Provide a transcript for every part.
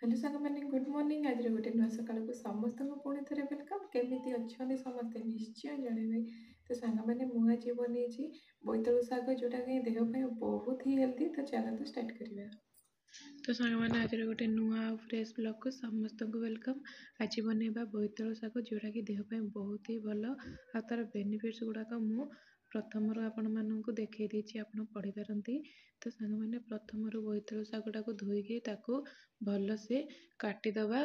Hello सांग मैंने good morning आज गोटे नुआ सकाल को समस्त को पुणी थे वेलकम केमी अच्छा समस्ते निश्चय जनइबे तो सांग मैंने मुझे बन बोईतालु शाग जोटा कि देहपाई बहुत ही हेल्दी तो चलो स्टार्ट करिया। तो सांग मैंने आज गोटे नुआ फ्रेश ब्लॉग को समस्त को वेलकम। आज बनइबा बोईतालु शाग जोटा कि देहपाई बहुत ही भल आ तार बेनिफिट्स गुड़ाक मु प्रथम आपण मानू देखई देछि आपण पढ़ी पारती। तो सांग मैंने प्रथम बोईतालु शागटा को धोईकी ताकू भल से काटिदबा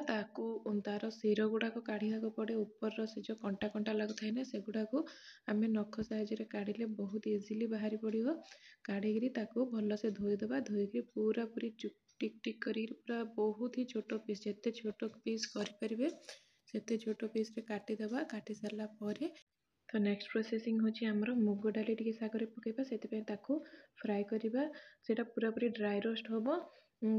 तार शिर गुड़ाक काढ़ा पड़े ऊपर से जो कंटा कंटा लगुए ना से गुड़ाक आम नख साइज काढ़ले बहुत इजिली बाहरी पड़ो। काढ़ी भल से धोईदबा धोईकी पूरा पूरी टिक टिक कर पूरा बहुत ही छोट पीस जिते छोट पीस करें से छोट पीस काटिदबा काटी सारा पर तो नेक्स्ट प्रोसेसिंग होची हमरो मुग डाली टिके सागरे पकेबा सेति ताकू फ्राए करबा सेटा पूरा पूरी ड्राई रोस्ट होबो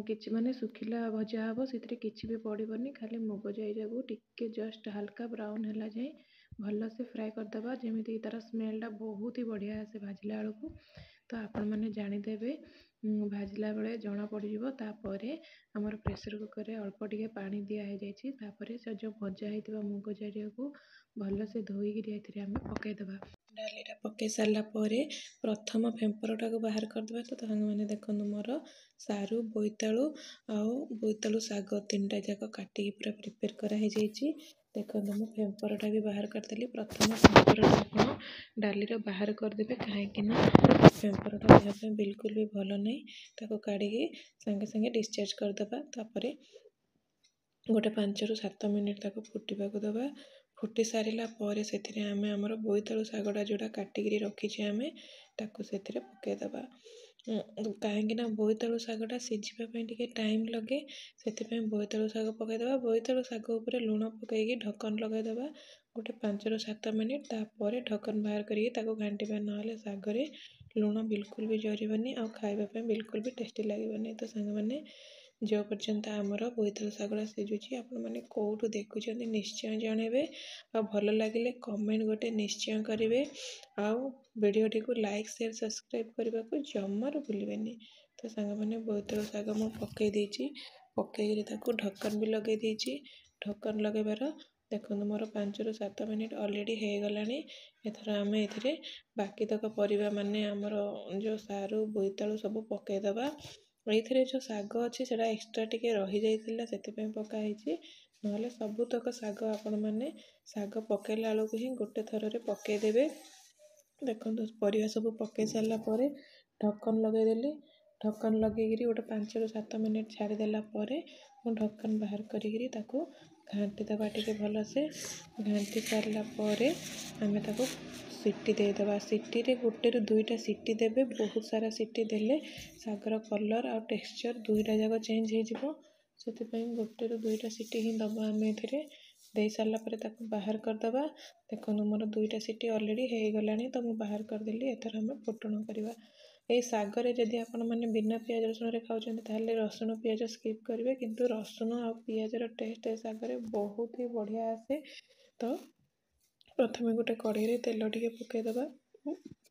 किछि माने सुखिला भजा हबो सेति किछि भी पड़िबनी खाली मुग जाई जागु टिके जस्ट हल्का ब्राउन हला जाए भल से फ्राए करदबा जेमिति तार स्मेलटा बहुत ही बढ़िया से भाजला बेलू तो आपण मैंने जानीदेवे भाजला बेले जना पड़ो तापर आमर प्रेसर कुकर अल्प टिके पानी दिया से जो भजा होता मुग जाइया को भल से धोईकी आम पकईदबा डालीटा पकई सारा प्रथम फेम्परटा को बाहर करदे तो मैंने देखो मोर सारू बोईतालु आउ बोईतालु शाग तीनटा जाक काटिकी पूरा प्रिपेयर कराई देखो मु फेम्परटा भी बाहर करदेली। प्रथम फेम्परटा आप डाली बाहर करदे कहीं फेम्परटा देह बिल्कुल भी भल नहीं ताको काढ़ी संगे संगे डिस्चार्ज करदबा तापर गोटे 5 ରୁ 7 मिनिट ताको फुटिबाकू दबा फुटी सारा पर से आमर बोईतालु शागटा जोड़ा काटिकी रखीचे आम ताकू से पकईदबा कहीं बोईतालु शागटा सीझापी टे टाइम लगे से बोईतालु शाग पकईदबा बोईतालु शाग उपर लुण पकईकी ढक्कन लगेदबा गोटे 5 ରୁ 7 मिनिट तापर ढक्कन बाहर करके घांटा ना शागरे लुण बिल्कुल भी जरबनी आ खावाई बिल्कुल भी टेस्टी लगे। तो सांग मैंने जो पर्यंत आमर बोईतालु शागटा सीझुची आपण मैंने कौटू देखुं निश्चय जनइबे आ भल लगे कमेंट गोटे निश्चय करेंगे आउ वीडियोटी को लाइक शेयर सब्सक्राइब करने को जमार भूलें। तो सांग मैंने बोईतालु शाग मु पकईकी ढक्कन भी लगे देछि ढक्कन लगेबार देखो मोर 5 ରୁ 7 मिनिट ऑलरेडी हो गला। एथर आम ए बाकी तक परिबा माने आमर जो सारू बोईतालु सब पकईदबा ये जो शाग अच्छी से एक्सट्रा टिके रही जाइए से पकाई ना सबुतक शाग आपण मैंने शाग पकईला बेलू ही गोटे थर पकईदेवे। देखो परिवा सब पकई सारापर ढक्कन लगेदेली ढक्कन लगे गोटे 5 ରୁ 7 मिनिट छाड़देला ढक्कन बाहर करी घाटी दबा टे भल से घाटी सारा आम सीटी देदबा सीटी रे 1 ରୁ 2ଟା सीटी देबे बहुत सारा सीटी देले शागर कलर आ टेक्सचर दुईटा जाक चेंज हो 1 ରୁ 2ଟା सीटी ही दबा आम दे सारा बाहर करदबा। देखो मोर 2टा सीटी ऑलरेडी हो गला तो मुझे बाहर करदेली। एथर आम फुटण करवा ये शागरे जदि आपण मैंने बिना पियाज रसुण रे खाउछन्ते ताहले रसुण पियाज स्किप करेंगे किंतु रसुण आ पियाजर टेस्ट शागरे बहुत ही बढ़िया आसे। तो प्रथम गोटे कढ़ई तेल टिके पकईदबा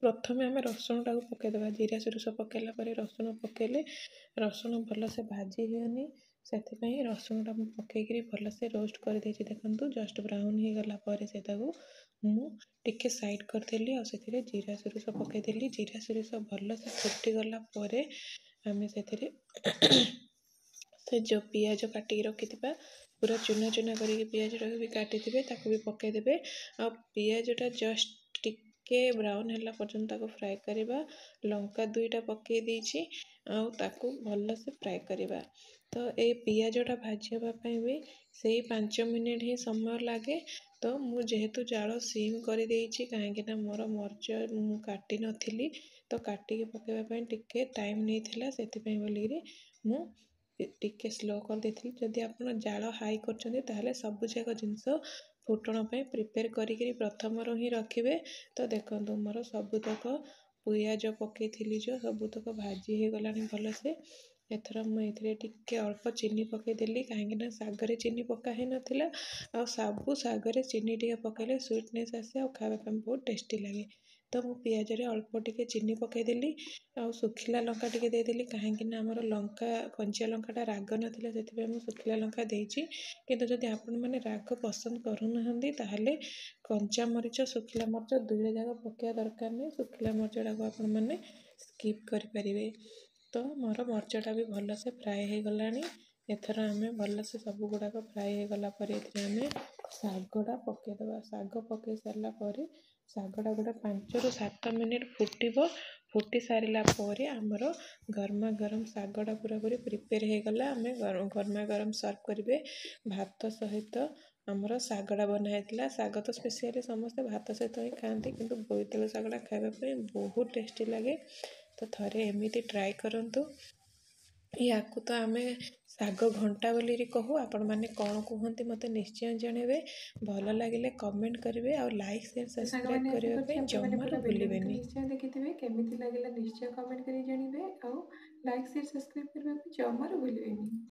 प्रथम आम रसुण टाक पकईदबा जीरा सोरिष पकईला रसुण पकईले रसुण भल से भाजी हुएनि से रसुण टा पकईकी भल से रोस्ट कर देखु जस्ट ब्राउन हो गला से मुझे साइड करदेली आ जीरा सोरिष पकईदेली जीरा सोरिष भल से फुटीगला आम से जो पियाज काटिकी रखि पूरा चुना चुना करके पियाज भी काटी भी पकईदेवे आ पियाजटा जस्ट टिके ब्राउन है पर्यंत फ्राए करवा लंका 2टा पकई देछि आउ भल से फ्राए करवा। तो ये पियाजटा भाजवाई भी से 5 मिनिट ही समय लगे तो मु जेहेतु जाल सीम कर कहीं मोर मर्च मु काटी नी तो काटिकी पकईवाई टिके टाइम नहीं से बोलिकी मु टिके स्लो कर देती। जदि आप जाल हाई कर सबु जाक जिनस फुटण प्रिपेयर करी प्रथम ही रखिए। तो देखो मोर सबुतक पियाज पकई थी जो सबुतक भाजी हो गला भल से एथर मुझे टिके अल्प चीनी पकईदेली कहीं शागरे चीनी पकाई नाला आ सबू शागरे चीनी टे पकईले स्वीटनेस आसे आ खावाई बहुत टेस्टी लगे। ତ ମୁଁ ପିଆଜରେ ଅଳ୍ପ ଟିକେ ଚିନି ପକାଇଦେଲି ଆଉ ଶୁଖିଲା ଲଙ୍କା ଟିକେ ଦେଇଦେଲି, କାହିଁକିନା ଆମର କଞ୍ଚା ଲଙ୍କାଟା ରାଗ ନଥିଲା, ସେଥିପାଇଁ ମୁଁ ଶୁଖିଲା ଲଙ୍କା ଦେଇଛି। କିନ୍ତୁ ଯଦି ଆପଣମାନେ ରାଗ ପସନ୍ଦ କରୁନାହାନ୍ତି ତାହେଲେ କଞ୍ଚା ମରିଚ ଶୁଖିଲା ମରିଚ ଦୁଇଟା ଯାକ ପକାଇବା ଦରକାର ନାହିଁ, ଶୁଖିଲା ମରିଚଟାକୁ ଆପଣମାନେ ସ୍କିପ୍ କରିପାରିବେ। ତ ମୋର ମରିଚଟା ବି ଭଲସେ ଫ୍ରାଏ ହେଇଗଲାଣି। ଏଥର ଆମେ ଭଲସେ ସବୁ ଗୁଡ଼ାକ ଫ୍ରାଏ ହେଇଗଲା ପରେ ଏଥିରେ ଆମେ ଶାଗଟା ପକାଇଦେବା। ଶାଗ ପକାଇ ସାରିଲା ପରେ ଶାଗଟା ଗୋଟେ 5ରୁ 7 ମିନିଟ୍ ଫୁଟିବ। ଫୁଟି ସାରିଲା ପରେ ଆମର ଗରମା ଗରମ ଶାଗଟା ପୁରାପୁରି ପ୍ରିପେୟାର ହେଇଗଲା। ଆମେ ଗରମା ଗରମ ସର୍ଭ କରିବେ ଭାତ ସହିତ। ଆମର ଶାଗଟା ବନା ହେଇଥିଲା। ଶାଗ ତ ସ୍ପେସିଆଲି ସମସ୍ତେ ଭାତ ସହିତ ହିଁ ଖାଆନ୍ତି, କିନ୍ତୁ ବୋଇତାଳୁ ଶାଗଟା ଖାଇବା ପାଇଁ ବହୁତ ଟେଷ୍ଟି ଲାଗେ। ତ ଥରେ ଏମିତି ଟ୍ରାଏ କରନ୍ତୁ। ୟାକୁ ତ ଆମେ ଶାଗ ଘଣ୍ଟା ବୋଲିକି କହୁ। ଆପଣମାନେ କ'ଣ କୁହନ୍ତି ମୋତେ ନିଶ୍ଚୟ ଜଣାଇବେ। ଭଲ ଲାଗିଲେ କମେଣ୍ଟ କରିବେ ଆଉ ଲାଇକ୍ ସେୟାର ସବସ୍କ୍ରାଇବ୍ ସାଙ୍ଗମାନେ ଆଶା କରିବା କରୁଛି ପାଇଁ ଆପଣମାନେ ପୁରା ଜମାରୁ ଭିଡ଼ିଓଟିକୁ ଭୁଲିବେନି। ନିଶ୍ଚୟ ଦେଖିଥିବେ। କେମିତି ଲାଗିଲା ନିଶ୍ଚୟ କମେଣ୍ଟ କରି ଜାଣିବେ ଆଉ ଲାଇକ୍ ସେୟାର ସବସ୍କ୍ରାଇବ୍ କରିବାକୁ ଜମାରୁ ଭୁଲିବେନି।